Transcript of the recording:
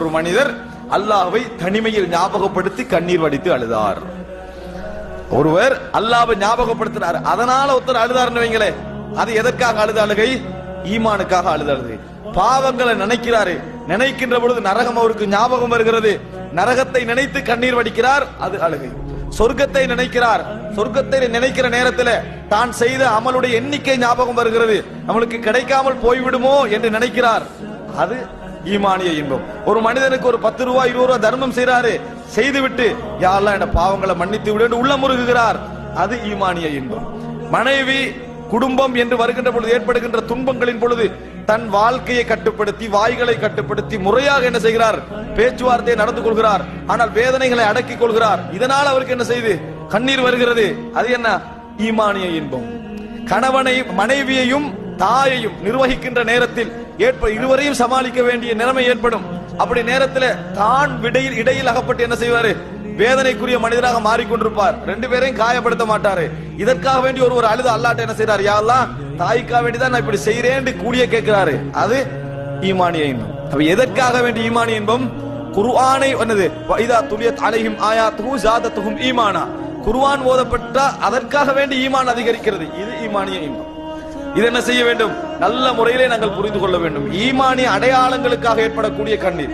ஒரு மனிதர் அல்லாஹ்வை தனிமையில் ஞாபகப்படுத்தி கண்ணீர் வடித்து அழுதார். ஒருவர் அல்லாஹ்வை ஞாபகப்படுத்தினார், அதனால ஒருத்தர் அழுதார்னு வைங்களே, அது எதற்காக அழுத அழுகை? ஈமானுக்காக அழுத அழுகை. பாவங்களை நினைக்கிறாரு, நினைக்கின்ற பொழுது நரகம் அவருக்கு ஞாபகம் வருகிறது, நரகத்தை நினைத்து கண்ணீர் வடிக்கிறார், அது அழுகை. சொர்க்கத்தை நினைக்கிறார், சொர்க்கத்தை நினைக்கிற நேரத்தில் தான் செய்த அமலுடைய எண்ணிக்கை ஞாபகம் வருகிறது, நம்மளுக்கு கிடைக்காமல் போய்விடுமோ என்று நினைக்கிறார், அது ஈமானிய இன்பம். ஒரு மனிதனுக்கு ஒரு 10 ரூபாய் 20 ரூபாய் தர்மம் செய்யறாரு, செய்துவிட்டு யா அல்லாஹ் என் பாவங்களை மன்னித்து விடு என்று உள்ளம் உருகுகிறார், அது ஈமானிய இன்பம். மனைவி குடும்பம் என்று வருகின்ற பொழுது ஏற்படுகின்ற துன்பங்களின் பொழுது தன் வாழ்க்கையை கட்டுப்படுத்தி வாய்களை கட்டுப்படுத்தி முறையாக என்ன செய்கிறார்? பேச்சுவார்த்தையை நடந்து கொள்கிறார். ஆனால் வேதனைகளை அடக்கிக் கொள்கிறார். இதனால் அவருக்கு என்ன செய்து கண்ணீர் வருகிறது, அது என்ன? ஈமானிய இன்பம். கணவனையும் மனைவியையும் தாயையும் நிர்வகிக்கின்ற நேரத்தில் இருவரையும் சமாளிக்க வேண்டிய நிலைமை ஏற்படும். அப்படி நேரத்தில் தான் இடையில் அகப்பட்டு என்ன செய்வாரு? வேதனைக்குரிய மனிதராக மாறிக்கொண்டிருப்பார். 2 பேரையும் காயப்படுத்த மாட்டாரு. இதற்காக வேண்டி ஒரு அழுது அல்லாட்ட என்ன செய்யறாரு? யா அல்லாஹ் தாய்க்காக வேண்டிதான் நான் இப்படி செய்யறேன்னு கூடிய கேட்கிறாரு, அது ஈமானிய இன்பம். அப்ப எதற்காக வேண்டி ஈமானிய இன்பம்? குர்ஆனை என்னது? வைதா துலியத் அலைஹிம் ஆயாத்துஹு ஜாதத்துஹும் ஈமானா. குர்ஆன் ஓதப்பட்டா அதற்காக வேண்டி ஈமான் அதிகரிக்கிறது, இது ஈமானிய இன்பம். இது என்ன செய்ய வேண்டும்? நல்ல முறையிலே நாங்கள் புரிந்து கொள்ள வேண்டும். ஈமானிய அடையாளங்களுக்காக ஏற்படக்கூடிய கண்ணீர்.